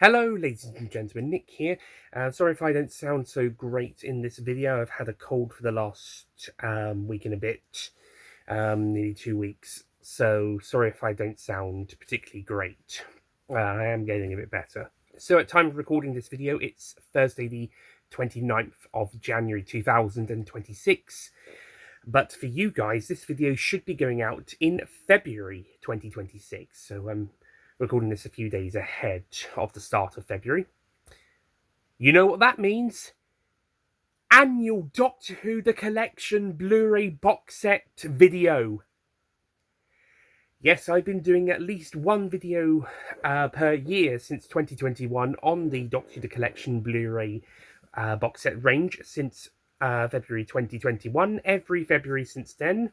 Hello ladies and gentlemen, Nick here. Sorry if I don't sound so great in this video. I've had a cold for the last week and a bit, nearly 2 weeks. So sorry if I don't sound particularly great. I am getting a bit better. So at time of recording this video, it's Thursday the 29th of January 2026. But for you guys, this video should be going out in February 2026. So I'm recording this a few days ahead of the start of February. You know what that means? Annual Doctor Who The Collection Blu-ray box set video. Yes, I've been doing at least one video per year since 2021 on the Doctor Who The Collection Blu-ray box set range since February 2021. Every February since then.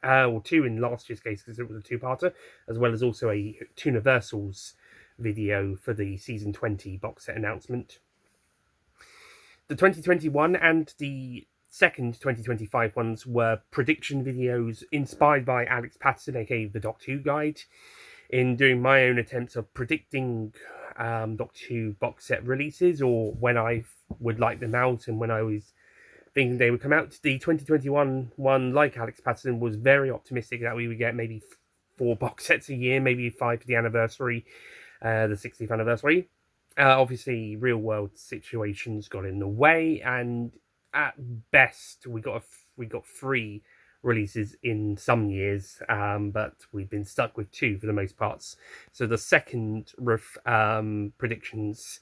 Or two in last year's case because it was a two-parter, as well as also a Tooniversals video for the season 20 box set announcement. The 2021 and the second 2025 ones were prediction videos inspired by Alex Patterson, aka the Doctor Who Guide, in doing my own attempts of predicting Doctor Who box set releases, or when I would like them out and when I was thinking they would come out. The 2021 one, like Alex Patterson, was very optimistic that we would get maybe 4 box sets a year, maybe 5 for the anniversary, the 60th anniversary. Obviously, real-world situations got in the way, and at best, we got 3 releases in some years, but we've been stuck with 2 for the most parts. So the second predictions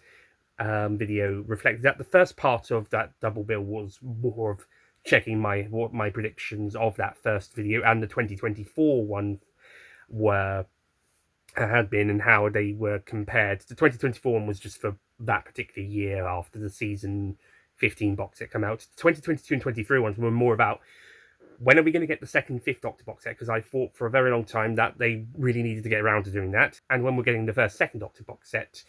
video reflected that. The first part of that double bill was more of checking my predictions of that first video, and the 2024 one had been and how they were compared. The 2024 one was just for that particular year after the season 15 box set come out. The 2022 and 23 ones were more about when are we going to get the second Fifth Doctor box set, because I thought for a very long time that they really needed to get around to doing that, and when we're getting the first second Doctor box set,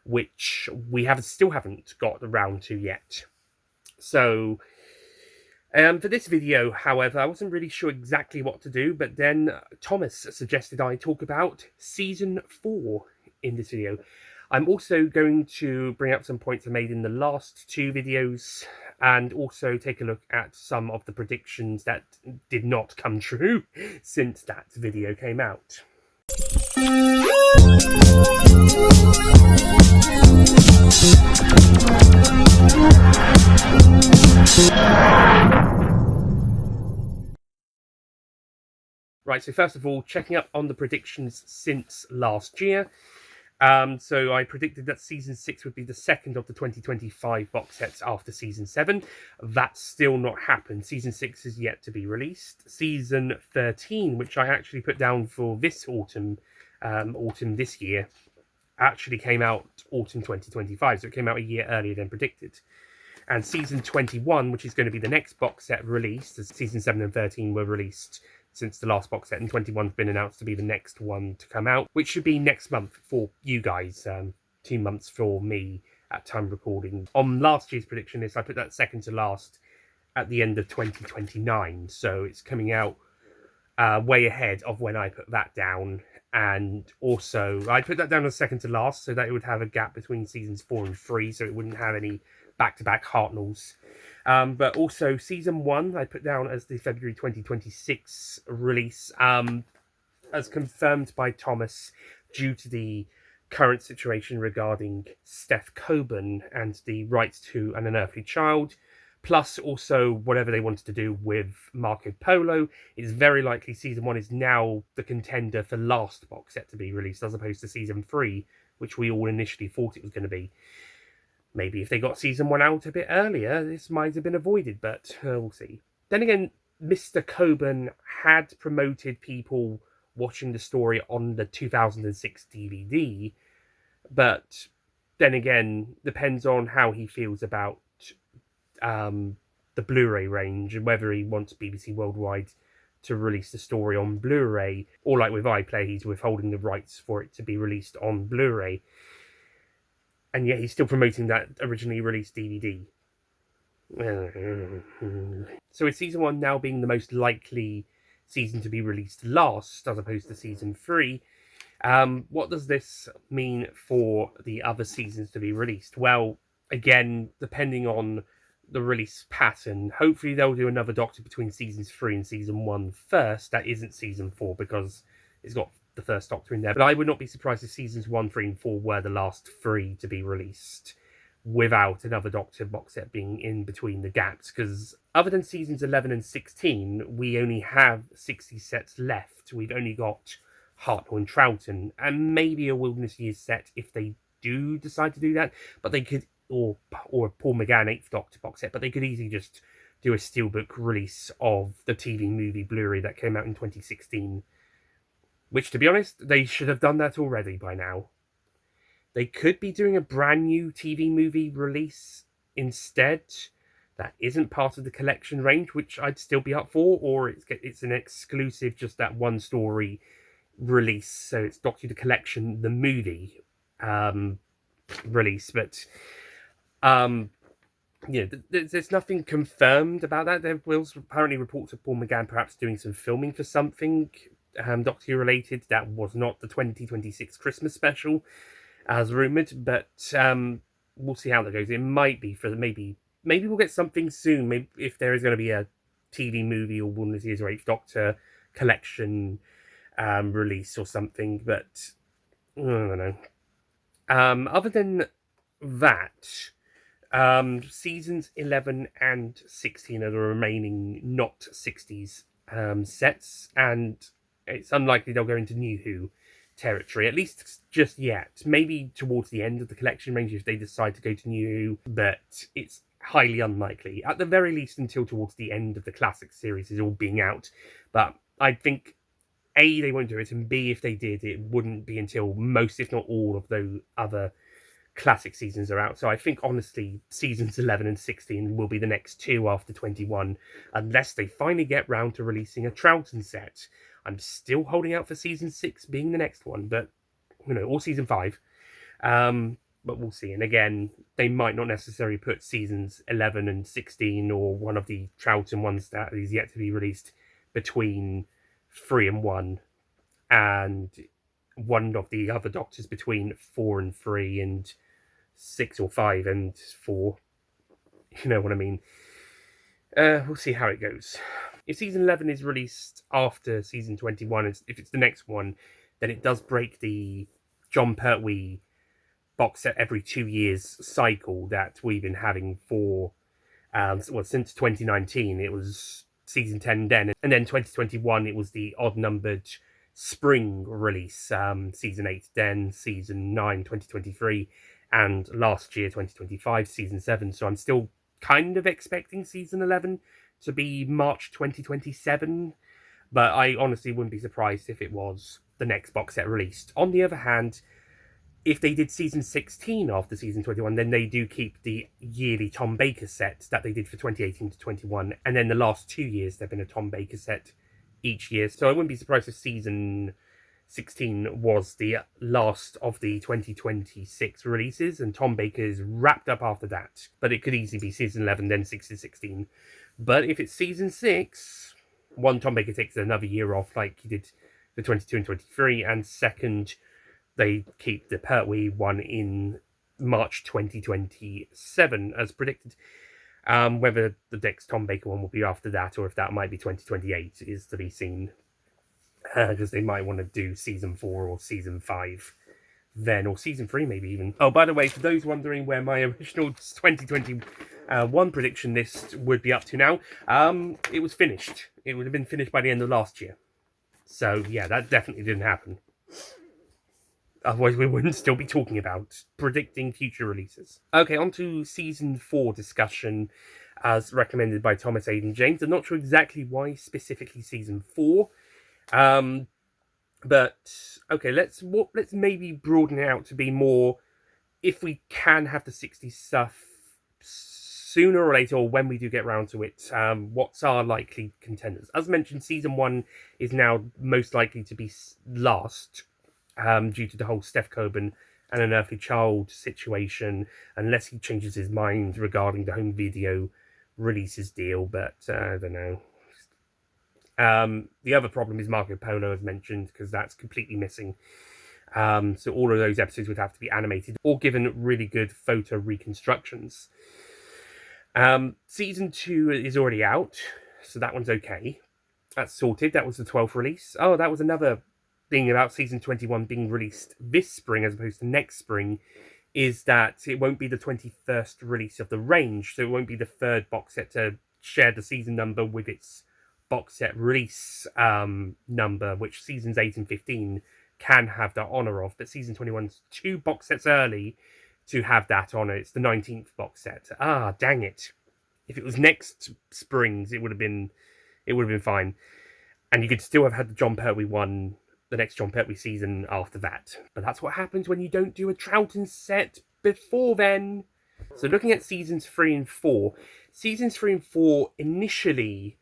which we still haven't got around to yet. So, for this video, however, I wasn't really sure exactly what to do, but then Thomas suggested I talk about Season 4 in this video. I'm also going to bring up some points I made in the last 2 videos, and also take a look at some of the predictions that did not come true since that video came out. Right, so first of all, checking up on the predictions since last year. So I predicted that Season 6 would be the second of the 2025 box sets after Season 7. That's still not happened. Season 6 is yet to be released. Season 13, which I actually put down for this autumn this year, actually came out autumn 2025, so it came out a year earlier than predicted. And Season 21, which is going to be the next box set released, as Season 7 and 13 were released since the last box set, and 21's been announced to be the next one to come out, which should be next month for you guys, 2 months for me at time recording. On last year's prediction list, I put that second to last at the end of 2029, so it's coming out way ahead of when I put that down. And also, I put that down as second to last, so that it would have a gap between seasons 4 and 3, so it wouldn't have any back-to-back Hartnells. But also, Season 1, I put down as the February 2026 release, as confirmed by Thomas, due to the current situation regarding Steph Coburn and the rights to An Unearthly Child, plus also whatever they wanted to do with Marco Polo. It's very likely Season 1 is now the contender for last box set to be released, as opposed to Season 3, which we all initially thought it was going to be. Maybe if they got Season 1 out a bit earlier, this might have been avoided, but we'll see. Then again, Mr. Coburn had promoted people watching the story on the 2006 DVD, but then again, depends on how he feels about the Blu-ray range and whether he wants BBC Worldwide to release the story on Blu-ray, or like with iPlayer, he's withholding the rights for it to be released on Blu-ray. And yet he's still promoting that originally released DVD. So with Season 1 now being the most likely season to be released last, as opposed to Season 3, What does this mean for the other seasons to be released? Well, again, depending on the release pattern, hopefully they'll do another Doctor between seasons 3 and season 1 first. That isn't season 4 because it's got the first Doctor in there. But I would not be surprised if seasons 1, 3, and 4 were the last 3 to be released without another Doctor box set being in between the gaps. Because other than seasons 11 and 16, we only have 60 sets left. We've only got Hartnell and Troughton, and maybe a Wilderness Years set if they do decide to do that. But they could, or a Paul McGann 8th Doctor box set, but they could easily just do a steelbook release of the TV movie Blu-ray that came out in 2016. Which, to be honest, they should have done that already by now. They could be doing a brand new TV movie release instead that isn't part of the collection range, which I'd still be up for, or it's an exclusive, just that one story release, so it's Doctor Who the Collection, the movie release. But there's nothing confirmed about that. There will apparently reports of Paul McGann perhaps doing some filming for something Doctor Who related that was not the 2026 Christmas special as rumoured, but we'll see how that goes. It might be for maybe we'll get something soon. Maybe if there is going to be a TV movie or Wilderness Years or 8th Doctor collection release or something, but I don't know. Other than that, seasons 11 and 16 are the remaining not 60s sets, and it's unlikely they'll go into New Who territory, at least just yet. Maybe towards the end of the collection range if they decide to go to New Who, but it's highly unlikely. At the very least until towards the end of the classic series is all being out. But I think A, they won't do it, and B, if they did, it wouldn't be until most, if not all, of those other classic seasons are out. So I think, honestly, seasons 11 and 16 will be the next two after 21, unless they finally get round to releasing a Troughton set. I'm still holding out for season 6 being the next one, but, or season 5. But we'll see. And again, they might not necessarily put seasons 11 and 16 or one of the Troughton ones that is yet to be released between 3 and 1, and one of the other Doctors between 4 and 3 and 6 or 5 and 4. You know what I mean? We'll see how it goes. If season 11 is released after season 21, if it's the next one, then it does break the Jon Pertwee box set every 2 years cycle that we've been having for, since 2019. It was season 10 then, and then 2021 it was the odd-numbered spring release, season 8 then, season 9 2023, and last year 2025 season 7. So I'm still kind of expecting season 11 to be March 2027, but I honestly wouldn't be surprised if it was the next box set released. On the other hand, if they did season 16 after season 21, then they do keep the yearly Tom Baker set that they did for 2018 to 21, and then the last 2 years there've been a Tom Baker set each year. So I wouldn't be surprised if season 16 was the last of the 2026 releases, and Tom Baker is wrapped up after that. But it could easily be season 11, then season 16. But if it's season 6, one, Tom Baker takes another year off like he did for 22 and 23, and second, they keep the Pertwee one in March 2027 as predicted. Whether the next Tom Baker one will be after that, or if that might be 2028, is to be seen. Because they might want to do season 4 or season 5 then, or season 3 maybe even. Oh, by the way, for those wondering where my original 2021 prediction list would be up to now, it was finished. It would have been finished by the end of last year. So yeah, that definitely didn't happen. Otherwise, we wouldn't still be talking about predicting future releases. Okay, on to season 4 discussion as recommended by Thomas Aidan James. I'm not sure exactly why specifically season 4. But okay, let's maybe broaden it out to be more, if we can have the 60s stuff sooner or later, or when we do get round to it, what's our likely contenders? As mentioned, season 1 is now most likely to be last, due to the whole Steph Coburn and An Earthly Child situation, unless he changes his mind regarding the home video releases deal, but I don't know. The other problem is Marco Polo, as mentioned, because that's completely missing. So all of those episodes would have to be animated or given really good photo reconstructions. Season 2 is already out, so that one's okay. That's sorted. That was the 12th release. Oh, that was another thing about Season 21 being released this spring as opposed to next spring, is that it won't be the 21st release of the range, so it won't be the third box set to share the season number with its box set release number, which Seasons 8 and 15 can have the honour of, but Season 21's 2 box sets early to have that honour. It's the 19th box set. Ah, dang it. If it was next spring's, it would have been fine. And you could still have had the John Pertwee one, the next John Pertwee season after that. But that's what happens when you don't do a Troughton set before then. So looking at Seasons 3 and 4, Seasons 3 and 4 initially,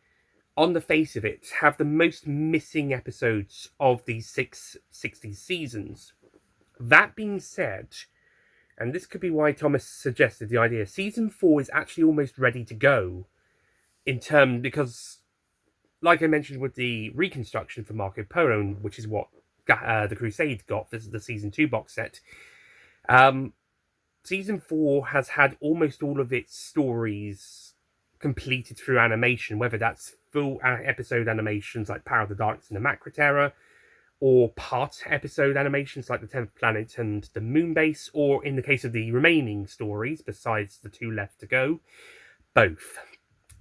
on the face of it, have the most missing episodes of these 60s seasons. That being said, and this could be why Thomas suggested the idea, Season 4 is actually almost ready to go because, like I mentioned with the reconstruction for Marco Polo, which is what the Crusade got, this is the Season 2 box set, Season 4 has had almost all of its stories completed through animation, whether that's full episode animations like Power of the Darkness and the Macra Terror, or part episode animations like the 10th Planet and the Moonbase, or in the case of the remaining stories, besides the 2 left to go, both.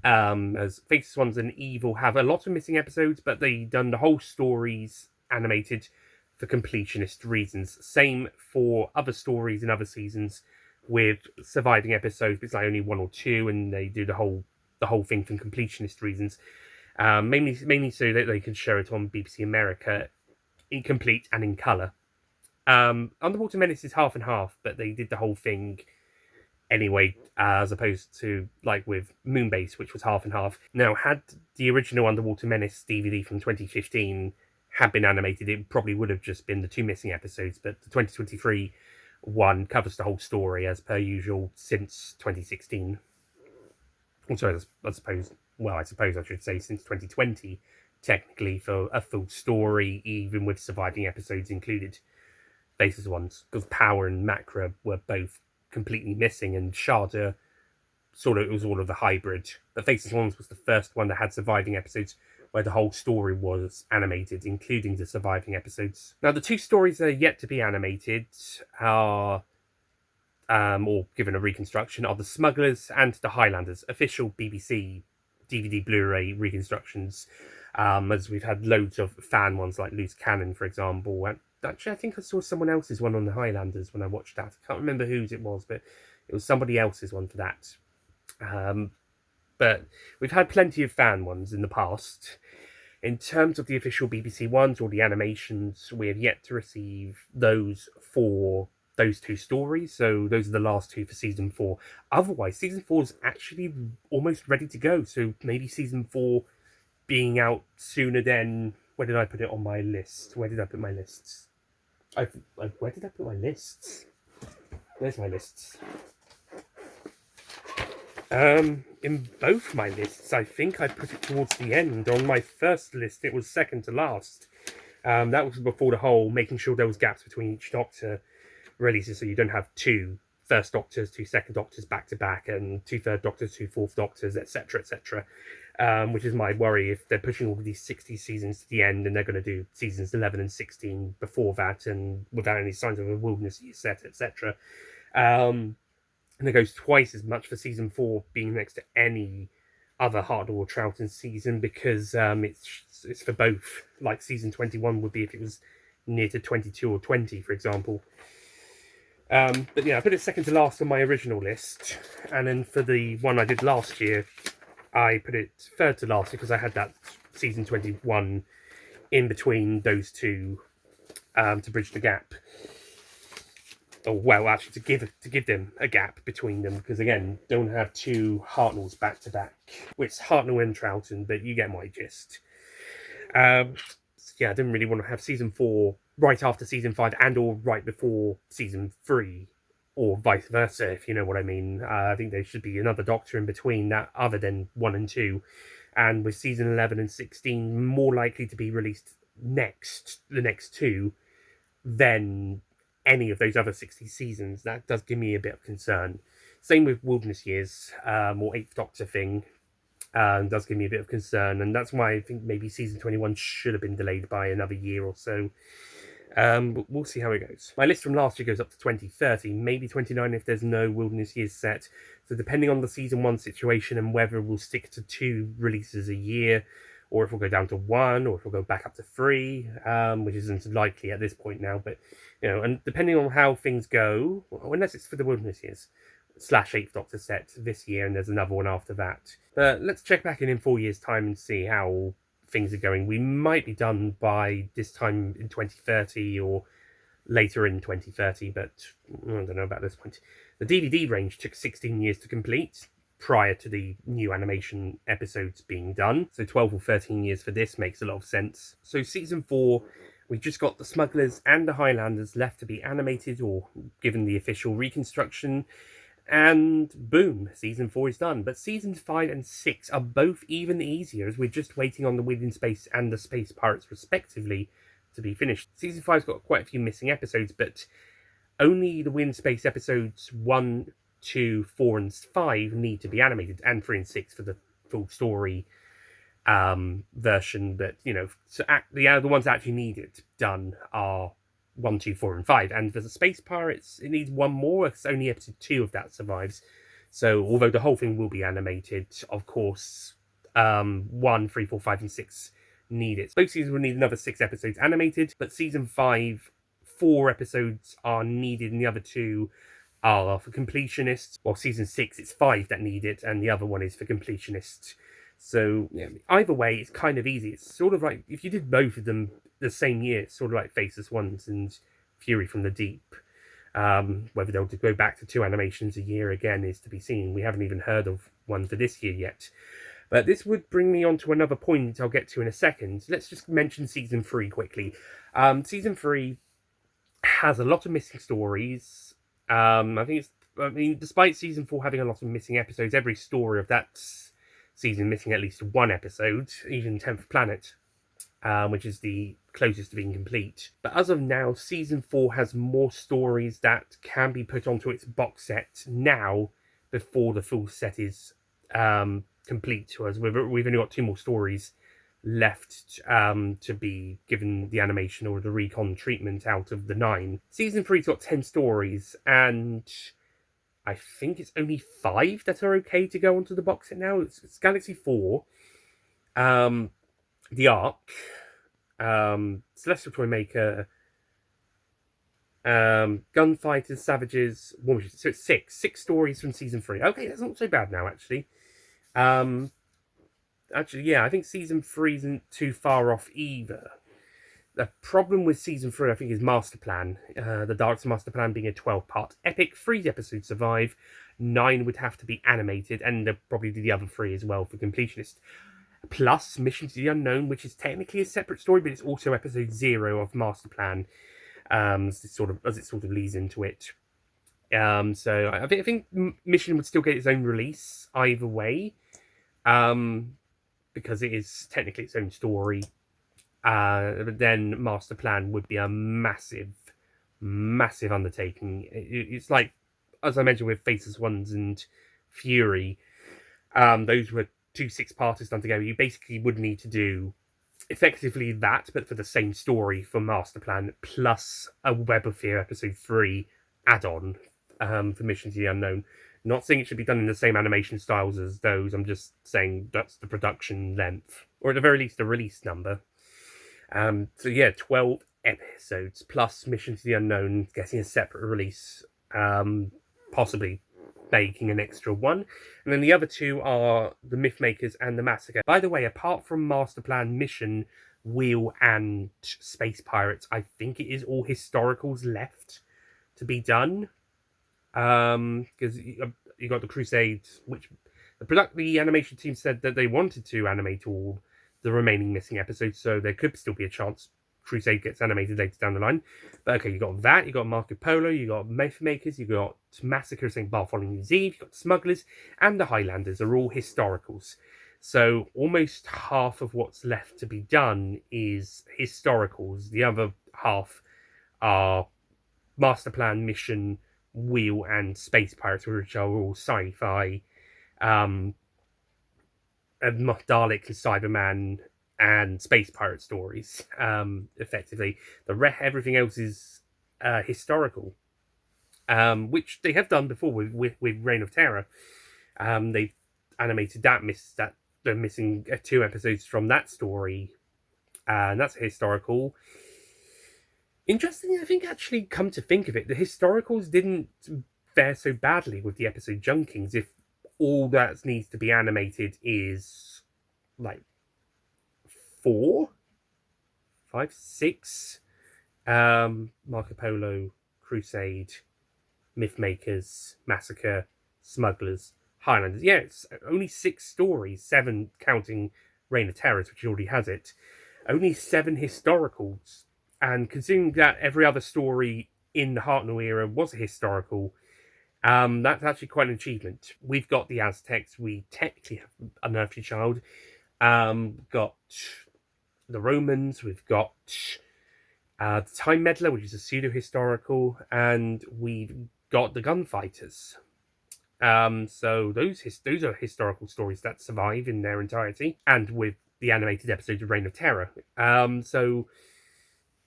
As Faceless Ones and Evil have a lot of missing episodes, but they've done the whole stories animated for completionist reasons. Same for other stories in other seasons with surviving episodes, but it's like only 1 or 2, and they do the whole thing for completionist reasons. Mainly so that they can show it on BBC America incomplete and in colour. Underwater Menace is half and half, but they did the whole thing anyway, as opposed to like with Moonbase, which was half and half. Now, had the original Underwater Menace DVD from 2015 had been animated, it probably would have just been the 2 missing episodes, but the 2023 one covers the whole story as per usual since 2016. Also, I suppose I should say since 2020, technically, for a full story, even with surviving episodes included. Faceless Ones, because Power and Macra were both completely missing, and Sharda it was all of the hybrid. But Faceless Ones was the first one that had surviving episodes where the whole story was animated, including the surviving episodes. Now, the 2 stories that are yet to be animated are, or given a reconstruction, are The Smugglers and The Highlanders, official BBC DVD Blu-ray reconstructions, as we've had loads of fan ones like Loose Cannon, for example. And actually, I think I saw someone else's one on The Highlanders when I watched that. I can't remember whose it was, but it was somebody else's one for that. But we've had plenty of fan ones in the past. In terms of the official BBC ones or the animations, we have yet to receive those for those 2 stories. So those are the last 2 for Season 4. Otherwise, Season 4 is actually almost ready to go. So maybe Season 4 being out sooner than... Where did I put it on my list? Where did I put my lists? Where did I put my lists? Where's my lists? In both my lists, I think I put it towards the end. On my first list, it was second to last. That was before the whole making sure there was gaps between each Doctor releases, so you don't have 2 First Doctors, 2 Second Doctors back to back, and 2 Third Doctors, 2 Fourth Doctors, etc., etc. Which is my worry if they're pushing all of these 60 seasons to the end, and they're going to do seasons 11 and 16 before that, and without any signs of a wilderness set, etc. And it goes twice as much for Season 4 being next to any other Hartnell or Troughton season, because it's for both. Like Season 21 would be if it was near to 22 or 20, for example. But yeah, I put it second to last on my original list, and then for the one I did last year, I put it third to last because I had that Season 21 in between those 2 to bridge the gap. Or, well, actually, to give them a gap between them, because, again, don't have 2 Hartnells back-to-back. Well, it's Hartnell and Troughton, but you get my gist. Yeah, I didn't really want to have Season 4 right after Season 5 and or right before Season 3, or vice versa, if you know what I mean. I think there should be another Doctor in between that, other than 1 and 2. And with Season 11 and 16 more likely to be released the next 2, than any of those other 60 seasons. That does give me a bit of concern. Same with Wilderness Years, or Eighth Doctor thing, does give me a bit of concern, and that's why I think maybe season 21 should have been delayed by another year or so. But we'll see how it goes. My list from last year goes up to 2030, maybe 29 if there's no Wilderness Years set. So depending on the season 1 situation and whether we'll stick to 2 releases a year, or if we'll go down to 1, or if we'll go back up to 3, which isn't likely at this point now. But, and depending on how things go, unless it's for the Wilderness Years / 8th Doctor set this year, and there's another one after that. But let's check back in 4 years' time and see how things are going. We might be done by this time in 2030 or later in 2030, but I don't know about this point. The DVD range took 16 years to complete prior to the new animation episodes being done, so 12 or 13 years for this makes a lot of sense. So season 4, we've just got the Smugglers and the Highlanders left to be animated or given the official reconstruction, and boom, season 4 is done. But seasons 5 and 6 are both even easier, as we're just waiting on the Wind in Space and the Space Pirates respectively to be finished. Season 5's got quite a few missing episodes, but only the Wind Space episodes 1, 2, 4 and 5 need to be animated, and 3 and 6 for the full story version. But so the ones that actually need it done are 1, 2, 4 and 5, and for the Space Pirates it needs one more. It's only episode 2 of that survives, so although the whole thing will be animated, of course 1, 3, 4, 5 and 6 need it. Both seasons will need another 6 episodes animated, but season 5, 4 episodes are needed and the other 2 are for completionists, while season 6 it's 5 that need it and the other one is for completionists. So either way, it's kind of easy. It's sort of like if you did both of them the same year, it's sort of like Faceless Ones and Fury from the Deep. Whether they'll go back to 2 animations a year again is to be seen. We haven't even heard of one for this year yet. But this would bring me on to another point I'll get to in a second. Let's just mention season 3 quickly. Season 3 has a lot of missing stories. Despite season 4 having a lot of missing episodes, every story of that season missing at least 1 episode, even 10th Planet, which is the closest to being complete. But as of now, season 4 has more stories that can be put onto its box set now before the full set is complete to us. We've only got 2 more stories left to be given the animation or the recon treatment out of the 9. Season 3's got 10 stories, and I think it's only 5 that are okay to go onto the box set now. It's Galaxy 4, The Ark, Celestial Toymaker, Gunfighters, Savages, War Machines. So it's 6 stories from season 3. Okay, that's not so bad now, actually. I think season 3 isn't too far off either. The problem with season 3, I think, is Master Plan. The Dark's Master Plan being a 12-part epic. 3 episodes survive. 9 would have to be animated, and probably the other 3 as well for completionist. Plus Mission to the Unknown, which is technically a separate story, but it's also episode 0 of Master Plan, as it sort of leads into it. So I think Mission would still get its own release either way, because it is technically its own story. But then Master Plan would be a massive undertaking. It's like, as I mentioned with Faceless Ones and Fury, those were 2 6-parters done together. You basically would need to do effectively that, but for the same story for Master Plan, plus a Web of Fear episode 3 add-on for Mission to the Unknown. Not saying it should be done in the same animation styles as those, I'm just saying that's the production length, or at the very least the release number. 12 episodes, plus Mission to the Unknown getting a separate release, possibly making an extra 1. And then the other 2 are the Mythmakers and the Massacre. By the way, apart from Master Plan, Mission, Wheel, and Space Pirates, I think it is all historicals left to be done. Because you got the Crusade, which the animation team said that they wanted to animate all the remaining missing episodes, so there could still be a chance Crusade gets animated later down the line. But okay, you got that, you got Marco Polo, you got Mythmakers, you got Massacre St. Bartholomew's Eve, you got Smugglers, and the Highlanders are all historicals. So almost half of what's left to be done is historicals. The other half are Master Plan, Mission, Wheel, and Space Pirates, which are all sci-fi, Dalek and Cyberman and Space Pirate stories. Effectively, everything else is historical, which they have done before with Reign of Terror. They've animated that. They're missing 2 episodes from that story, and that's historical. Interestingly, I think actually, come to think of it, the historicals didn't fare so badly with the episode Junkings. If all that needs to be animated is like 4, 5, 6, Marco Polo, Crusade, Mythmakers, Massacre, Smugglers, Highlanders. Yeah, it's only 6 stories, 7 counting Reign of Terrors, which already has it. Only 7 historicals. And considering that every other story in the Hartnell era was a historical, that's actually quite an achievement. We've got the Aztecs. We technically have Unearthly Child. Got the Romans. We've got the Time Meddler, which is a pseudo-historical. And we've got the Gunfighters. So those are historical stories that survive in their entirety. And with the animated episodes of Reign of Terror. So...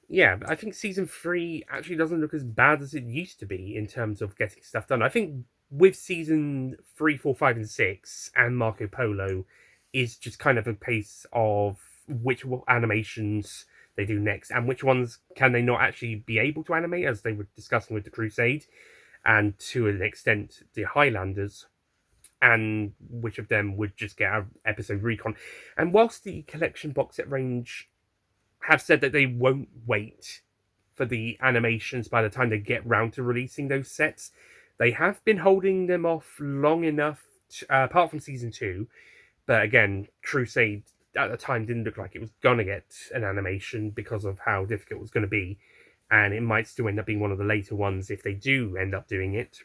yeah, I think season 3 actually doesn't look as bad as it used to be in terms of getting stuff done. I think with season 3, 4, 5, and 6 and Marco Polo is just kind of a case of which animations they do next and which ones can they not actually be able to animate, as they were discussing with the Crusade and to an extent the Highlanders, and which of them would just get an episode recon. And whilst the collection box set range have said that they won't wait for the animations by the time they get round to releasing those sets, they have been holding them off long enough, apart from season 2. But again, Crusade at the time didn't look like it was going to get an animation because of how difficult it was going to be. And it might still end up being one of the later ones if they do end up doing it.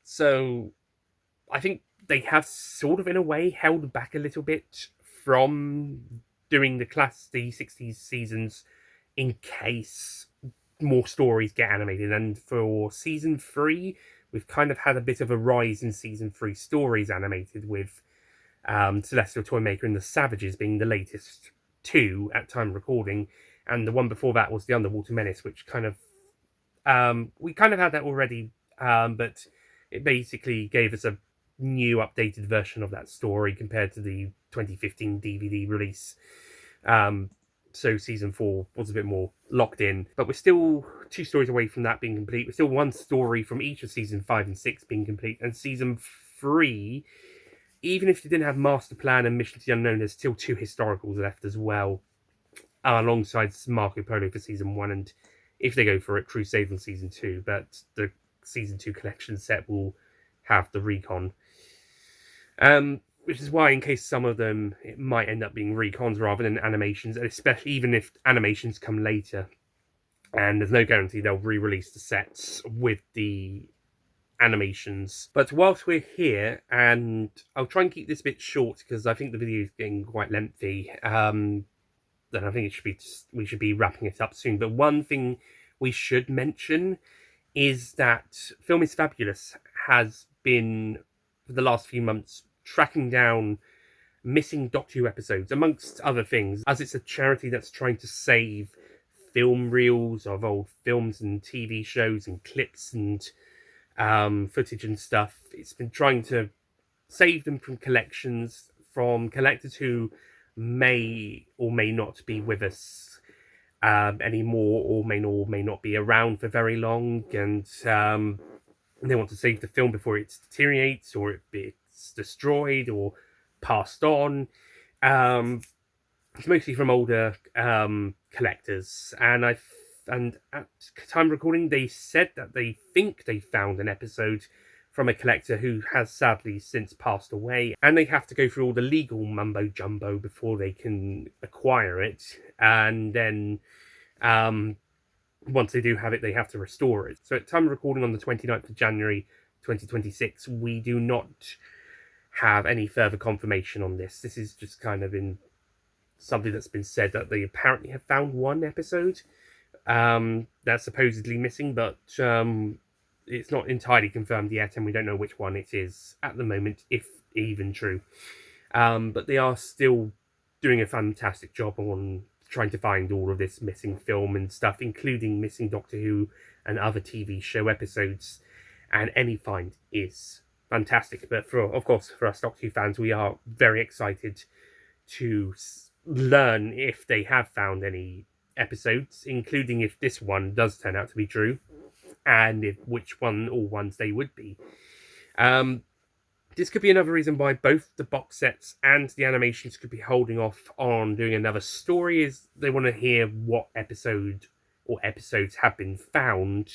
So I think they have sort of, in a way, held back a little bit from doing the 60's seasons in case more stories get animated. And for season 3, we've kind of had a bit of a rise in season 3 stories animated, with Celestial Toymaker and the Savages being the latest 2 at time of recording, and the one before that was the Underwater Menace, which kind of we kind of had that already, but it basically gave us a new updated version of that story compared to the 2015 DVD release. So season 4 was a bit more locked in, but we're still 2 stories away from that being complete. We're still 1 story from each of season 5 and 6 being complete, and season 3, even if you didn't have Master Plan and Mission to the Unknown, there's still 2 historicals left as well, alongside Marco Polo for season 1, and if they go for it, Crusade on season 2. But the season 2 collection set will have the recon. Which is why, in case some of them, it might end up being recons rather than animations, especially even if animations come later. And there's no guarantee they'll re-release the sets with the animations. But whilst we're here, and I'll try and keep this a bit short because I think the video is getting quite lengthy, then I think we should be wrapping it up soon. But one thing we should mention is that Film is Fabulous has been, for the last few months, tracking down missing Doctor Who episodes, amongst other things, as it's a charity that's trying to save film reels of old films and TV shows and clips and footage and stuff. It's been trying to save them from collections, from collectors who may or may not be with us anymore, or may not be around for very long, and they want to save the film before it deteriorates or it's destroyed or passed on. It's mostly from older collectors, and at time of recording, they said that they think they found an episode from a collector who has sadly since passed away, and they have to go through all the legal mumbo jumbo before they can acquire it, and then once they do have it, they have to restore it. So at time of recording on the 29th of January 2026, we do not have any further confirmation on this. This is just kind of in something that's been said that they apparently have found one episode that's supposedly missing, but it's not entirely confirmed yet, and we don't know which one it is at the moment, if even true. But they are still doing a fantastic job on trying to find all of this missing film and stuff, including missing Doctor Who and other TV show episodes, and any find is fantastic. But of course, for us Doctor Who fans, we are very excited to learn if they have found any episodes, including if this one does turn out to be true, and which one or ones they would be. This could be another reason why both the box sets and the animations could be holding off on doing another story, is they want to hear what episode or episodes have been found,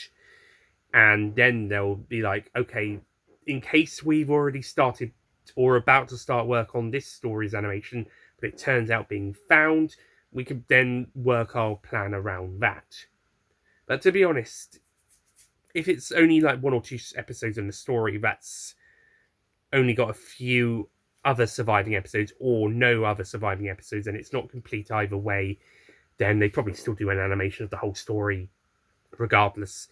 and then they'll be like, okay, in case we've already started or about to start work on this story's animation, but it turns out being found, we could then work our plan around that. But to be honest, if it's only like 1 or 2 episodes in the story that's only got a few other surviving episodes or no other surviving episodes, and it's not complete either way, then they probably still do an animation of the whole story regardless,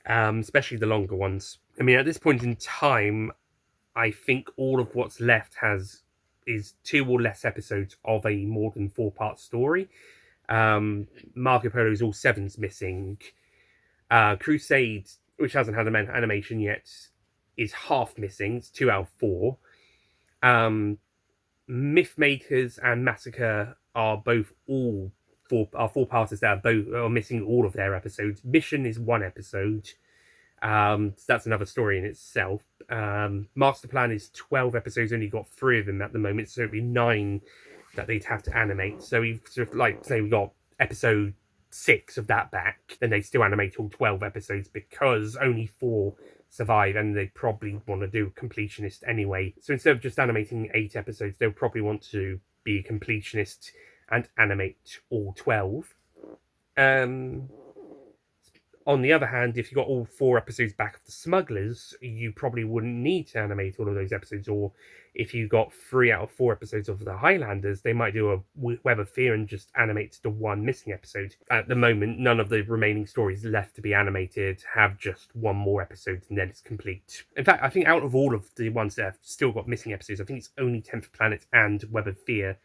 especially the longer ones. I mean, at this point in time, I think all of what's left is 2 or less episodes of a more than 4-part story. Marco Polo's All Seven's missing. Crusade, which hasn't had an animation yet, is half missing. It's 2 out of 4. Mythmakers and Massacre are both all 4-parters that are missing all of their episodes. Mission is 1 episode. So that's another story in itself. Master Plan is 12 episodes, only got 3 of them at the moment, so it'd be 9 that they'd have to animate. So we've sort of, like, say we got episode 6 of that back, then they still animate all 12 episodes because only 4 survive, and they probably want to do completionist anyway. So instead of just animating 8 episodes, they'll probably want to be a completionist and animate all 12. On the other hand, if you got all 4 episodes back of the Smugglers, you probably wouldn't need to animate all of those episodes. Or if you got 3 out of 4 episodes of the Highlanders, they might do a Web of Fear and just animate the 1 missing episode. At the moment, none of the remaining stories left to be animated have just 1 more episode, and then it's complete. In fact, I think out of all of the ones that have still got missing episodes, I think it's only 10th Planet and Web of Fear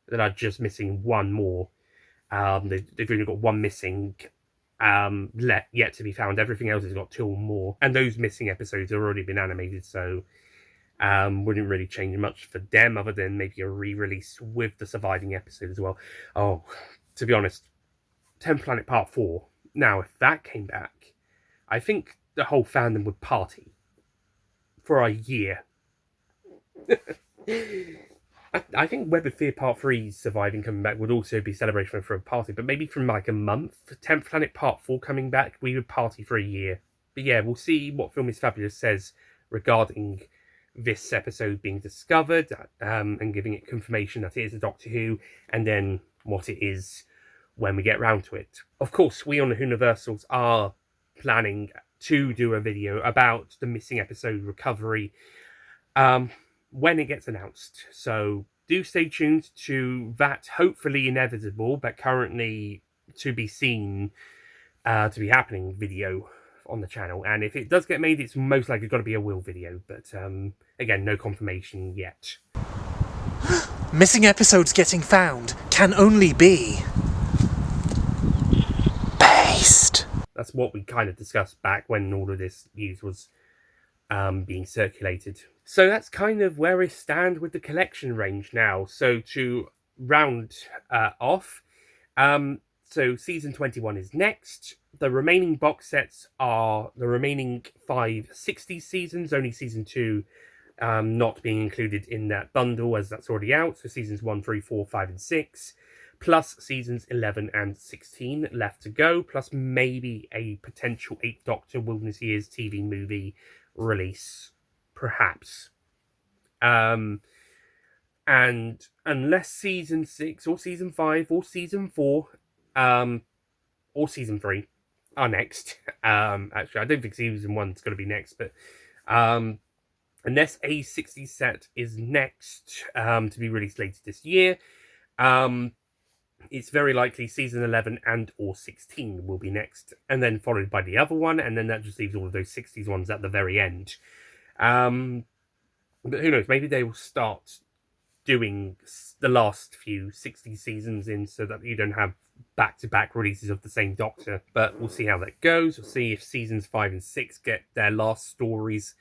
that are just missing 1 more. They've only got 1 missing yet to be found. Everything else has got 2 or more, and those missing episodes have already been animated, so wouldn't really change much for them other than maybe a re-release with the surviving episode as well. Oh, to be honest, 10th Planet Part 4, now if that came back, I think the whole fandom would party for a year. I think Web of Fear Part 3 surviving coming back would also be celebration for a party, but maybe from like a month. 10th Planet Part 4 coming back, we would party for a year. But yeah, we'll see what Film is Fabulous says regarding this episode being discovered, and giving it confirmation that it is a Doctor Who, and then what it is when we get round to it. Of course, we on the Whoniversals are planning to do a video about the missing episode recovery when it gets announced. So do stay tuned to that hopefully inevitable, but currently to be seen, to be happening video on the channel. And if it does get made, it's most likely got to be a Will video, but again, no confirmation yet. Missing episodes getting found can only be based. That's what we kind of discussed back when all of this news was being circulated. So that's kind of where we stand with the collection range now. So to round off, so season 21 is next. The remaining box sets are the remaining 5 60s seasons, only season 2 not being included in that bundle as that's already out. So seasons 1, 3, 4, 5 and 6, plus seasons 11 and 16 left to go, plus maybe a potential 8th Doctor Wilderness Years TV movie release, perhaps. And unless season 6 or season 5 or season 4 or season 3 are next, actually I don't think season 1's going to be next, but unless a 60 set is next to be released later this year, it's very likely season 11 and or 16 will be next, and then followed by the other one, and then that just leaves all of those 60s ones at the very end. But who knows, maybe they will start doing the last few 60 seasons in so that you don't have back-to-back releases of the same Doctor. But we'll see how that goes. We'll see if seasons 5 and 6 get their last stories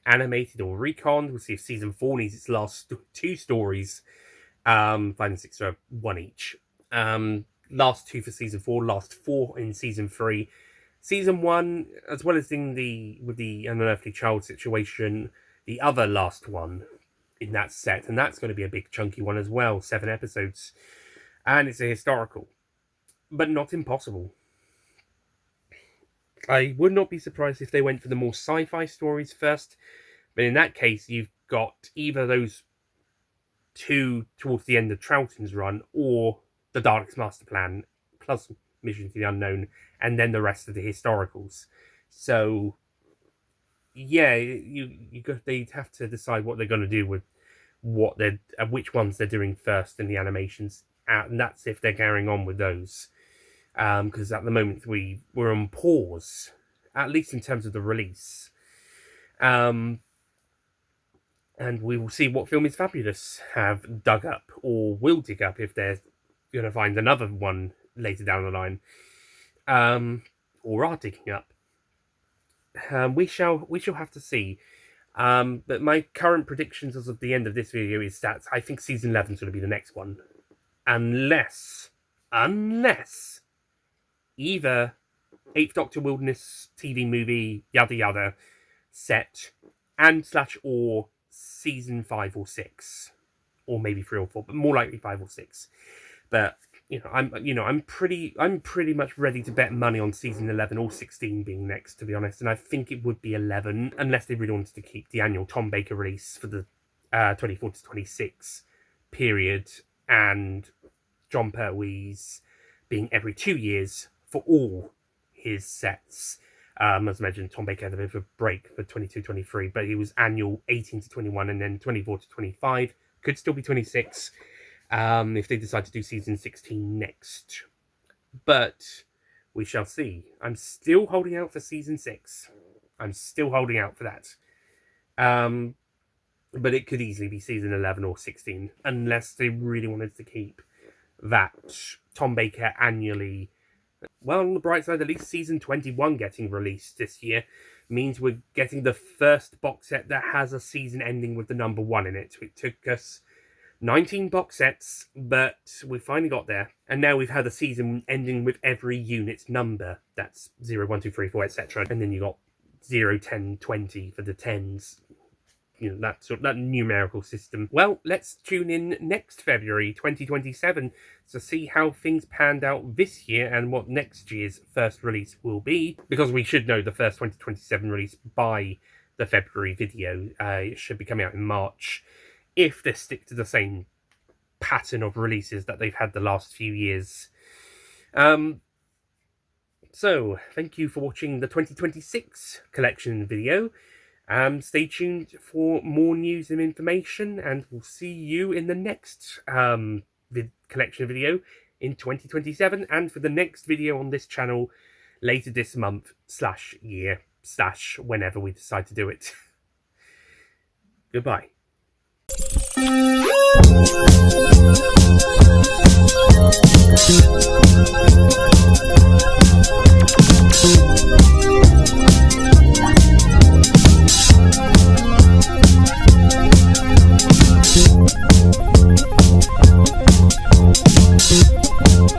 animated or reconned. We'll see if season 4 needs its last 2 stories. 5 and 6 are 1 each. Last 2 for season 4, last 4 in season 3. Season 1, as well as with the Unearthly Child situation, the other last one in that set, and that's going to be a big chunky one as well, 7 episodes. And it's a historical, but not impossible. I would not be surprised if they went for the more sci-fi stories first, but in that case, you've got either those 2 towards the end of Troughton's run, or the Daleks' Master Plan, plus Mission to the Unknown, and then the rest of the historicals. So, yeah, they'd have to decide what they're going to do with which ones they're doing first in the animations, and that's if they're carrying on with those. Because at the moment we're on pause, at least in terms of the release. And we will see what Film is Fabulous have dug up, or will dig up if they're going to find another one later down the line, or are digging up. We shall have to see. But my current predictions as of the end of this video is that I think season 11 is going to be the next one, unless either 8th Doctor Wilderness TV movie, yada yada, set, and / or season 5 or 6, or maybe 3 or 4, but more likely 5 or 6. But I'm pretty much ready to bet money on season 11 or 16 being next, to be honest. And I think it would be 11, unless they really wanted to keep the annual Tom Baker release for the 24 to 26 period, and John Pertwee's being every 2 years for all his sets. As I mentioned, Tom Baker had a bit of a break for 22-23, but he was annual 18 to 21, and then 24 to 25. Could still be 26. If they decide to do season 16 next. But we shall see. I'm still holding out for season 6. I'm still holding out for that. But it could easily be season 11 or 16, unless they really wanted to keep that Tom Baker annually. Well, on the bright side, at least season 21 getting released this year means we're getting the first box set that has a season ending with the number 1 in it. It took us 19 box sets, but we finally got there. And now we've had a season ending with every unit's number. That's 0, 1, 2, 3, 4, etc. And then you got 0, 10, 20 for the 10s. That numerical system. Well, let's tune in next February 2027 to see how things panned out this year and what next year's first release will be. Because we should know the first 2027 release by the February video. It should be coming out in March, if they stick to the same pattern of releases that they've had the last few years. So, thank you for watching the 2026 collection video. Stay tuned for more news and information, and we'll see you in the next collection video in 2027, and for the next video on this channel later this month / year / whenever we decide to do it. Goodbye.